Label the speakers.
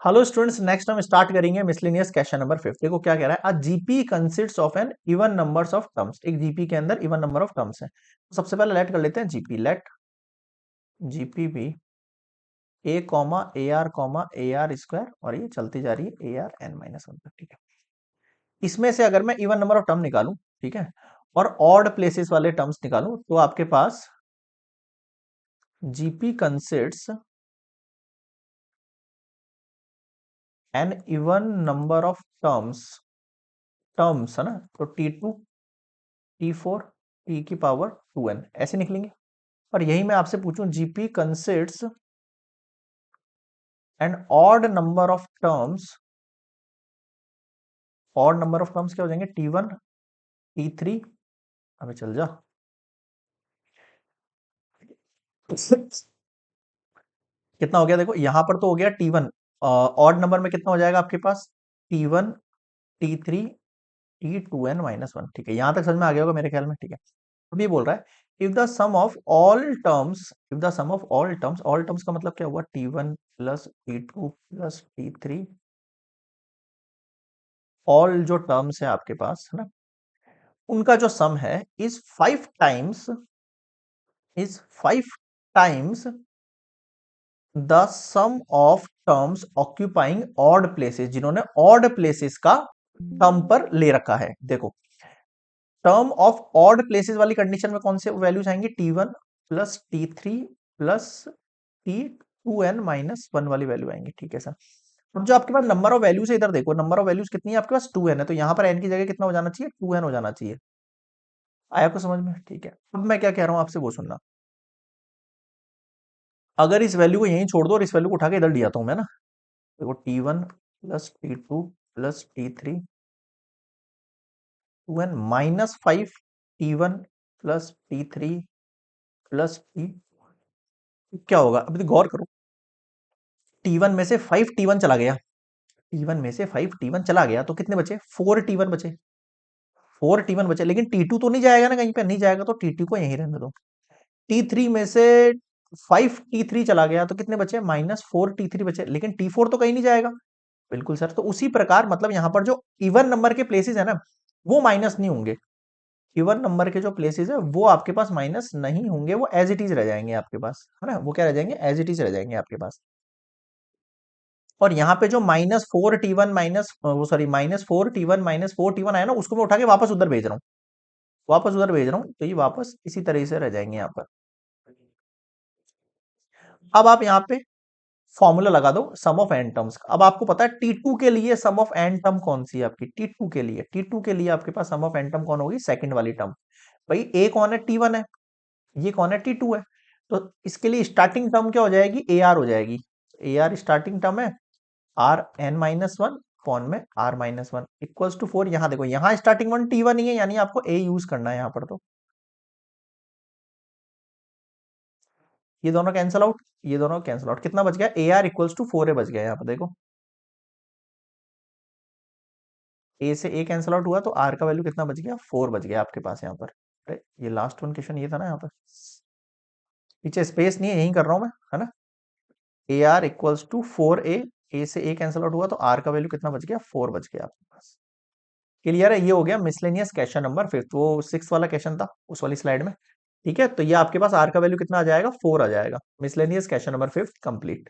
Speaker 1: Hello students, next हम start करेंगे miscellaneous question number 5। देखो क्या कह रहा है। A GP consists of an even numbers of terms. एक जीपी के अंदर इवन नंबर ऑफ टर्म्स है। तो सबसे पहले लेट कर लेते हैं जीपी। लेट जीपी भी a comma a r square, और ये चलती जा रही है a r n minus one तक। ठीक है, इसमें से अगर मैं इवन नंबर ऑफ टर्म निकालूं, ठीक है, और ऑड प्लेसेस वाले टर्म्स निकालूं, तो आपके पास GP consists an even number of terms. Terms है ना, तो T2 T4 T की पावर 2n ऐसे निकलेंगे। और यही मैं आपसे पूछूं, GP consists an odd number of terms. Odd number of terms क्या हो जाएंगे? T1 T3। अबे चल जा। कितना हो गया? देखो यहां पर तो हो गया T1। ऑड नंबर में कितना हो जाएगा आपके पास? T1 T3 T2n minus one. ठीक है, यहां तक समझ में आ गया होगा मेरे ख्याल में। ठीक है, अब ये बोल रहा है if the sum of all terms, if the sum of all terms का मतलब क्या हुआ? T1 plus T2 plus T3, all जो टर्म्स है आपके पास, है ना, उनका जो सम है is 5 times, is 5 times the sum of terms occupying odd places, जिन्होंने ऑड प्लेसेस का टर्म पर ले रखा है। देखो, टर्म ऑफ ऑड प्लेसेस वाली कंडीशन में कौन से वैल्यूज आएंगे? T1 plus T3 plus T2n minus one वाली वैल्यू आएंगी। ठीक है सर। अब जो आपके पास नंबर ऑफ वैल्यूज है, इधर देखो नंबर ऑफ वैल्यूज कितनी है आपके पास? 2n है, तो यहां पर n की जगह कितना हो जाना चाहिए? 2n हो जाना चाहिए। आया आपको समझ में? ठीक है, अब मैं क्या कह रहा हूं आपसे वो सुनना। अगर इस वैल्यू को यहीं छोड़ दो और इस वैल्यू को उठा के इधर ले आता हूं मैं ना, देखो T1 plus T2 plus T3 2n minus 5 T1 plus T3 plus T, क्या होगा? अभी तो गौर करो। T1 में से 5 T1 चला गया, T1 में से 5 T1 चला गया, तो कितने बचे? 4 T1 बचे। 4 T1 बचे, लेकिन T2 तो नहीं जाएगा ना कहीं पे, नहीं जाएगा, तो T2 को यहीं रहने दो। T3 में से 5 T3 चला गया, तो कितने बचे? -4 T3 बचे, लेकिन T4 तो कहीं नहीं जाएगा। बिल्कुल सर, तो उसी प्रकार मतलब यहां पर जो इवन नंबर के प्लेसेस है ना, वो माइनस नहीं होंगे। इवन नंबर के जो प्लेसेस है वो आपके पास माइनस नहीं होंगे, वो एज इट इज रह जाएंगे आपके पास, है ना। वो क्या रह जाएंगे? एज इट इज रह जाएंगे आपके पास। और यहाँ पे जो -4 T1 माइनस वो सॉरी -4 T1 -4 T1 आया ना, उसको मैं उठा के वापस उधर भेज रहा हूँ, वापस उधर भेज रहा हूँ, तो ये वापस इसी तरह से रह जाएंगे यहाँ पर। अब आप यहाँ पे फॉर्मूला लगा दो सम ऑफ एन टर्म्स का। अब आपको पता है T2 के लिए सम ऑफ एन टर्म कौन सी है आपकी? T2 के लिए आपके पास सम ऑफ एन टर्म कौन होगी? सेकंड वाली टर्म। भाई ए कौन है? T1 है। ये कौन है? T2 है। तो इसके लिए स्टार्टिंग टर्म क्या हो जाएगी? ए आर हो जाएगी। ए आर स्टार्टिंग टर्म है, आर एन माइनस वन कौन में r minus one equals to 4। यहाँ देखो, यहाँ स्टार्टिंग वन T1 ही है, यानी आपको ए यूज करना है यहाँ पर। तो ये दोनों कैंसल आउट, ये दोनों कैंसल आउट, कितना बच गया? ए आर इक्वल्स टू 4 बच गया। यहाँ पर देखो, ए से ए कैंसल आउट हुआ, तो आर का वैल्यू कितना बच गया? 4 बच गया आपके पास यहाँ पर। अरे ये लास्ट वन क्वेश्चन ये था ना, यहाँ पर पीछे स्पेस नहीं है, यही कर रहा हूं मैं, है ना। ए आर इक्वल्स टू 4 ए से ए कैंसल आउट हुआ, तो आर का वैल्यू कितना बच गया? 4 बच गया आपके पास। क्लियर है? ये हो गया मिसलेनियस क्वेश्चन नंबर 5। वो 6 वाला क्वेश्चन था उस वाली स्लाइड में। ठीक है, तो ये आपके पास आर का वैल्यू कितना आ जाएगा? 4 आ जाएगा। Miscellaneous question number 5 complete.